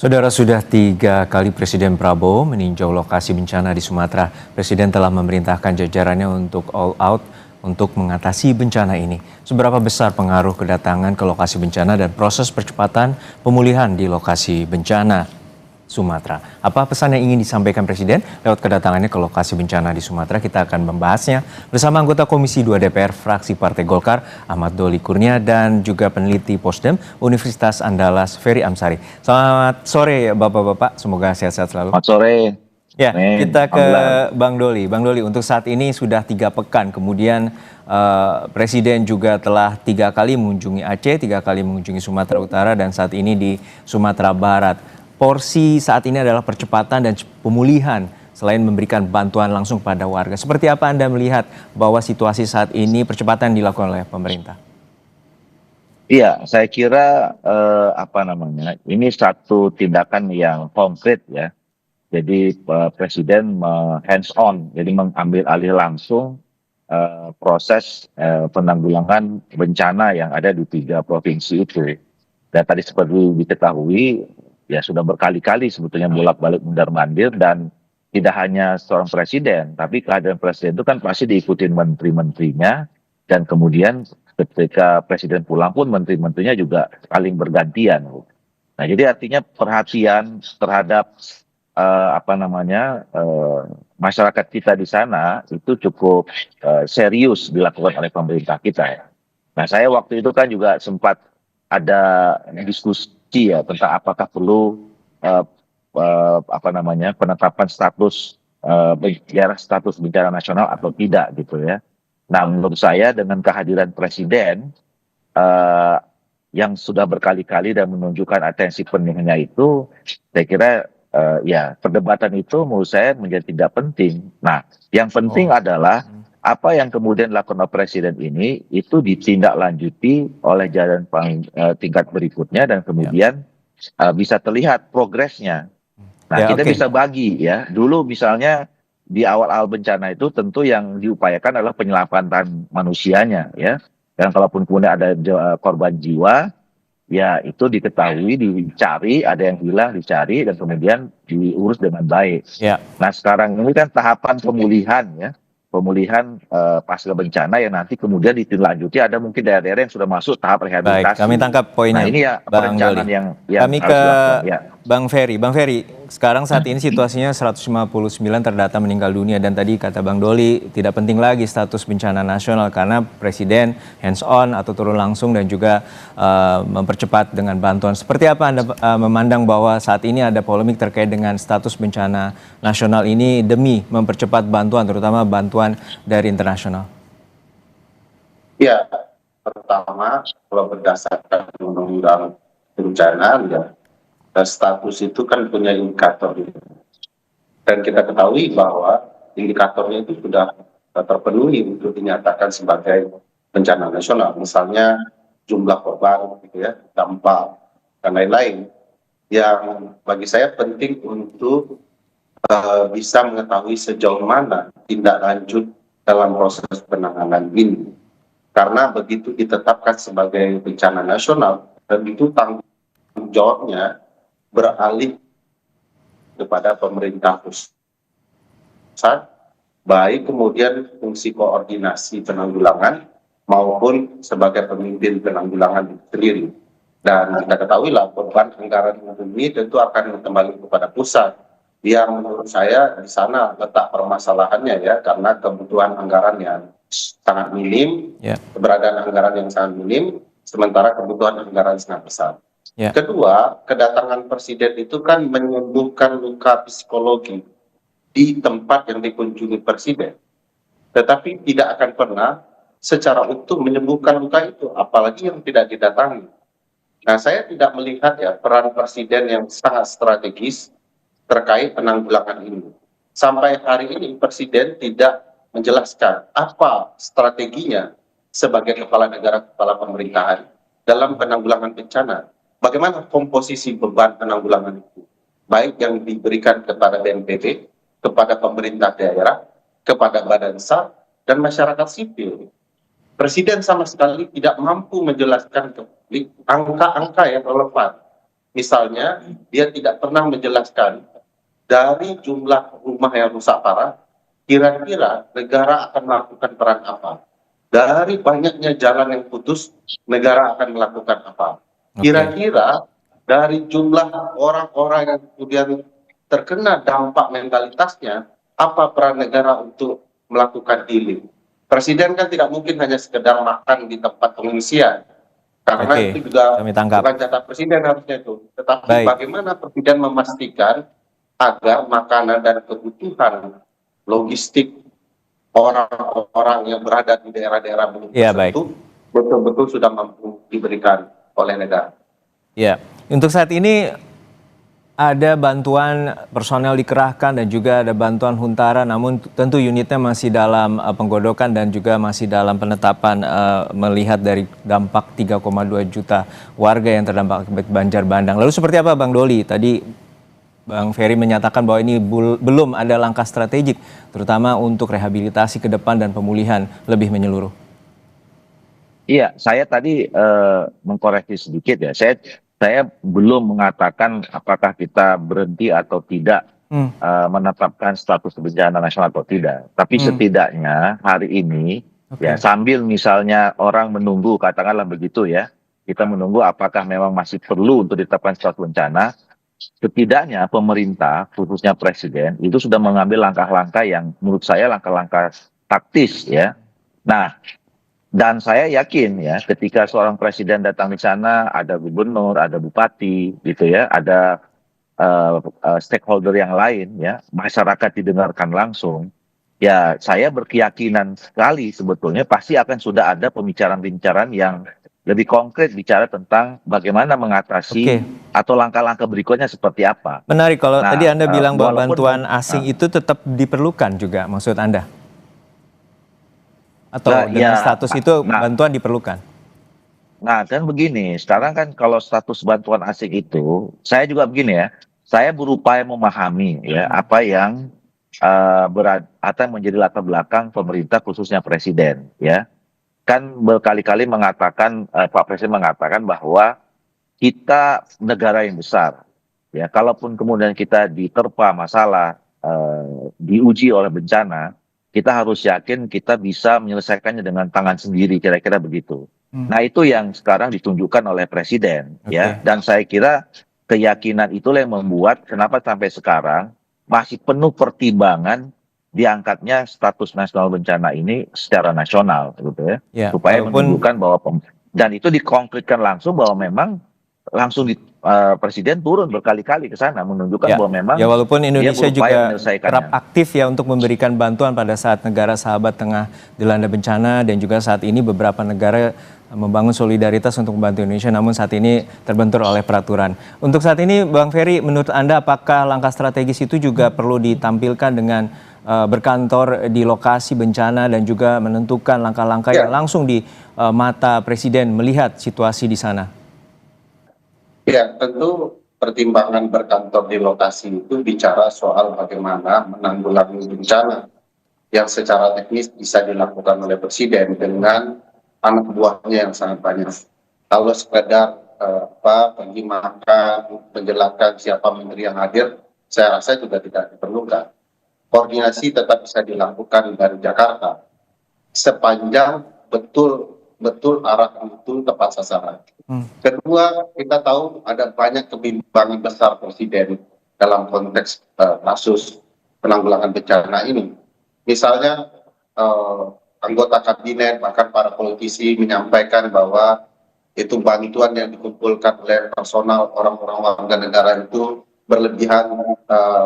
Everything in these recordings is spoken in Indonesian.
Saudara, sudah 3 kali Presiden Prabowo meninjau lokasi bencana di Sumatera. Presiden telah memerintahkan jajarannya untuk all out untuk mengatasi bencana ini. Seberapa besar pengaruh kedatangan ke lokasi bencana dan proses percepatan pemulihan di lokasi bencana Sumatera? Apa pesan yang ingin disampaikan Presiden lewat kedatangannya ke lokasi bencana di Sumatera? Kita akan membahasnya bersama anggota Komisi 2 DPR fraksi Partai Golkar, Ahmad Doli Kurnia, dan juga peneliti Posdem Universitas Andalas, Ferry Amsari. Selamat sore Bapak-Bapak, semoga sehat-sehat selalu. Selamat sore. Ya, kita ke Alhamdulillah. Bang Doli. Bang Doli, untuk saat ini sudah 3 pekan, kemudian Presiden juga telah 3 kali mengunjungi Aceh, 3 kali mengunjungi Sumatera Utara, dan saat ini di Sumatera Barat. Porsi saat ini adalah percepatan dan pemulihan selain memberikan bantuan langsung pada warga. Seperti apa Anda melihat bahwa situasi saat ini percepatan dilakukan oleh pemerintah? Iya, saya kira ini satu tindakan yang konkret ya. Jadi Presiden hands on, jadi mengambil alih langsung proses penanggulangan bencana yang ada di 3 provinsi itu. Dan tadi seperti diketahui, ya sudah berkali-kali sebetulnya bolak-balik mundar-mandir, dan tidak hanya seorang presiden, tapi kehadiran presiden itu kan pasti diikuti menteri-menterinya, dan kemudian ketika presiden pulang pun menteri-menterinya juga saling bergantian. Nah, jadi artinya perhatian terhadap masyarakat kita di sana itu cukup serius dilakukan oleh pemerintah kita ya. Nah, saya waktu itu kan juga sempat ada diskusi ya tentang apakah perlu eh, penetapan status bencana nasional atau tidak gitu ya. Nah, menurut saya dengan kehadiran presiden eh, yang sudah berkali-kali dan menunjukkan atensi penuhnya itu, saya kira ya perdebatan itu menurut saya menjadi tidak penting. Nah, yang penting adalah apa yang kemudian dilakukan oleh presiden ini itu ditindaklanjuti oleh jalan tingkat berikutnya, dan kemudian bisa terlihat progresnya. Nah, Ya, kita oke. bisa bagi ya. Dulu misalnya di awal-awal bencana itu tentu yang diupayakan adalah penyelamatan manusianya ya. Dan kalaupun kemudian ada korban jiwa, ya itu diketahui, dicari, ada yang hilang dicari, dan kemudian diurus dengan baik. Ya. Nah, sekarang ini kan tahapan pemulihan ya. Pemulihan pasca bencana yang nanti kemudian ditindaklanjuti, ada mungkin daerah-daerah yang sudah masuk tahap Baik, kami rehabilitasi. tangkap Nah, poinnya, ini ya Bang Doli. perencanaan yang Kami harus ke dilakukan ya. Bang Ferry. Bang Ferry, sekarang saat ini situasinya 159 terdata meninggal dunia, dan tadi kata Bang Doli tidak penting lagi status bencana nasional karena Presiden hands on atau turun langsung dan juga mempercepat dengan bantuan. Seperti apa Anda memandang bahwa saat ini ada polemik terkait dengan status bencana nasional ini demi mempercepat bantuan, terutama bantuan dari internasional? Ya, pertama, kalau berdasarkan undang-undang bencana, ya, status itu kan punya indikator. Dan kita ketahui bahwa indikatornya itu sudah terpenuhi untuk dinyatakan sebagai bencana nasional. Misalnya jumlah korban, gitu ya, dampak, dan lain-lain. Yang bagi saya penting untuk bisa mengetahui sejauh mana tindak lanjut dalam proses penanganan ini. Karena begitu ditetapkan sebagai bencana nasional, dan itu tanggung jawabnya beralih kepada pemerintah pusat, baik kemudian fungsi koordinasi penanggulangan maupun sebagai pemimpin penanggulangan itu sendiri. Dan kita ketahui lah beban anggaran ini tentu akan kembali kepada pusat. Yang menurut saya di sana letak permasalahannya ya, karena kebutuhan anggaran yang sangat minim, keberadaan anggaran yang sangat minim, sementara kebutuhan anggaran sangat besar. Kedua, kedatangan presiden itu kan menyembuhkan luka psikologi di tempat yang dikunjungi presiden, tetapi tidak akan pernah secara utuh menyembuhkan luka itu, apalagi yang tidak didatangi. Nah, saya tidak melihat ya peran presiden yang sangat strategis terkait penanggulangan ini. Sampai hari ini presiden tidak menjelaskan apa strateginya sebagai kepala negara, kepala pemerintahan dalam penanggulangan bencana. Bagaimana komposisi beban penanggulangan itu, baik yang diberikan kepada BNPB, kepada pemerintah daerah, kepada Badan SAR, dan masyarakat sipil. Presiden sama sekali tidak mampu menjelaskan ke publik angka-angka yang relevan Misalnya, dia tidak pernah menjelaskan dari jumlah rumah yang rusak parah, kira-kira negara akan melakukan peran apa? Dari banyaknya jalan yang putus, negara akan melakukan apa? Oke. Kira-kira dari jumlah orang-orang yang kemudian terkena dampak mentalitasnya, apa peran negara untuk melakukan healing? Presiden kan tidak mungkin hanya sekedar makan di tempat pengungsian, karena Oke, itu juga kami tangkap. bukan jatah presiden harusnya itu. Tetapi Baik. bagaimana presiden memastikan agar makanan dan kebutuhan logistik orang-orang yang berada di daerah-daerah belum Iya, baik. tersentuh betul-betul sudah mampu diberikan oleh negara. Ya, untuk saat ini ada bantuan personel dikerahkan dan juga ada bantuan Huntara, namun tentu unitnya masih dalam penggodokan dan juga masih dalam penetapan melihat dari dampak 3,2 juta warga yang terdampak akibat banjir bandang. Lalu seperti apa Bang Doli? Tadi Bang Ferry menyatakan bahwa ini belum ada langkah strategik, terutama untuk rehabilitasi ke depan dan pemulihan lebih menyeluruh. Iya, saya tadi mengkoreksi sedikit ya. Saya belum mengatakan apakah kita berhenti atau tidak menetapkan status bencana nasional atau tidak. Tapi setidaknya hari ini ya Oke. sambil misalnya orang menunggu, katakanlah begitu ya, kita menunggu apakah memang masih perlu untuk ditetapkan status bencana. Setidaknya pemerintah, khususnya presiden, itu sudah mengambil langkah-langkah yang menurut saya langkah-langkah taktis ya. Nah, dan saya yakin ya, ketika seorang presiden datang di sana, ada gubernur, ada bupati, gitu ya, ada stakeholder yang lain ya, masyarakat didengarkan langsung. Ya, saya berkeyakinan sekali sebetulnya pasti akan sudah ada pembicaraan-pembicaraan yang lebih konkret bicara tentang bagaimana mengatasi Oke. atau langkah-langkah berikutnya seperti apa. Menarik kalau tadi Nah, Anda bilang bahwa walaupun bantuan asing itu tetap diperlukan juga, maksud Anda? Atau nah, dengan ya, status itu nah, bantuan diperlukan? Nah, kan begini, sekarang kan kalau status bantuan asing itu, saya juga begini ya, saya berupaya memahami ya apa yang atau yang menjadi latar belakang pemerintah khususnya presiden ya. Kan berkali-kali mengatakan Pak Presiden mengatakan bahwa kita negara yang besar ya, kalaupun kemudian kita diterpa masalah diuji oleh bencana, kita harus yakin kita bisa menyelesaikannya dengan tangan sendiri, kira-kira begitu. Nah, itu yang sekarang ditunjukkan oleh presiden ya, Oke. dan saya kira keyakinan itulah yang membuat kenapa sampai sekarang masih penuh pertimbangan diangkatnya status nasional bencana ini secara nasional gitu ya, Ya, supaya walaupun menunjukkan bahwa dan itu dikonkretkan langsung bahwa memang langsung presiden turun berkali-kali ke sana menunjukkan ya, bahwa memang ya walaupun dia Indonesia berupaya juga kerap menyelesaikannya. aktif ya untuk memberikan bantuan pada saat negara sahabat tengah dilanda bencana dan juga saat ini beberapa negara membangun solidaritas untuk membantu Indonesia, namun saat ini terbentur oleh peraturan. Untuk saat ini, Bang Ferry, menurut Anda apakah langkah strategis itu juga perlu ditampilkan dengan berkantor di lokasi bencana dan juga menentukan langkah-langkah yang langsung di mata Presiden melihat situasi di sana? Ya, tentu pertimbangan berkantor di lokasi itu bicara soal bagaimana menanggulangi bencana yang secara teknis bisa dilakukan oleh presiden dengan anak buahnya yang sangat banyak. Kalau sekedar pergi makan, menjelaskan siapa menteri yang hadir, saya rasa juga tidak diperlukan. Koordinasi tetap bisa dilakukan dari Jakarta sepanjang betul arah itu tepat sasaran. Kedua, kita tahu ada banyak kebimbangan besar presiden dalam konteks kasus penanggulangan bencana ini. Misalnya anggota kabinet bahkan para politisi menyampaikan bahwa itu bantuan yang dikumpulkan oleh personal orang-orang warga negara itu berlebihan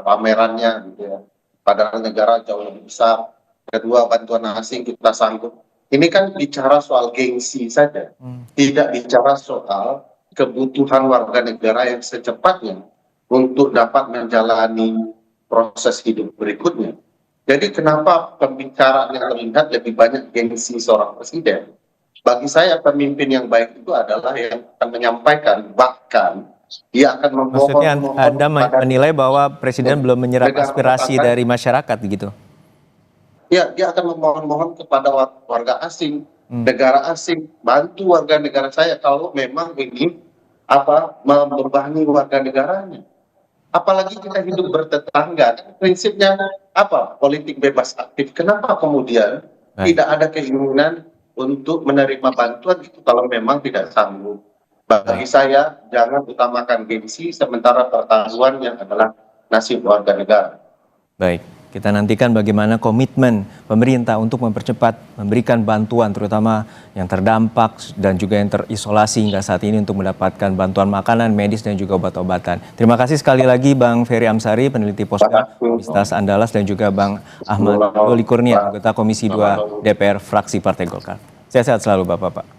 pamerannya gitu ya. Padahal negara jauh lebih besar. Kedua, bantuan asing kita sanggup. Ini kan bicara soal gengsi saja, tidak bicara soal kebutuhan warga negara yang secepatnya untuk dapat menjalani proses hidup berikutnya. Jadi kenapa pembicaraan yang terlihat lebih banyak gengsi seorang presiden? Bagi saya pemimpin yang baik itu adalah yang akan menyampaikan, bahkan dia akan Maksudnya memohon Anda kepada menilai bahwa Presiden belum menyerap negara aspirasi tetangga. dari masyarakat gitu? Ya, dia akan memohon-mohon kepada warga asing, negara asing, bantu warga negara saya kalau memang ini membebani warga negaranya. Apalagi kita hidup bertetangga, prinsipnya politik bebas aktif. Kenapa kemudian tidak ada keinginan untuk menerima bantuan itu kalau memang tidak sanggup? Bagi saya, jangan utamakan gengsi sementara pertaruhan yang adalah nasib warga negara. Baik, kita nantikan bagaimana komitmen pemerintah untuk mempercepat memberikan bantuan terutama yang terdampak dan juga yang terisolasi hingga saat ini untuk mendapatkan bantuan makanan, medis dan juga obat-obatan. Terima kasih sekali lagi Bang Ferry Amsari, peneliti Poska Universitas Andalas, dan juga Bang Ahmad Doli Kurnia, anggota Komisi 2 DPR fraksi Partai Golkar. Sehat-sehat selalu Bapak-Bapak.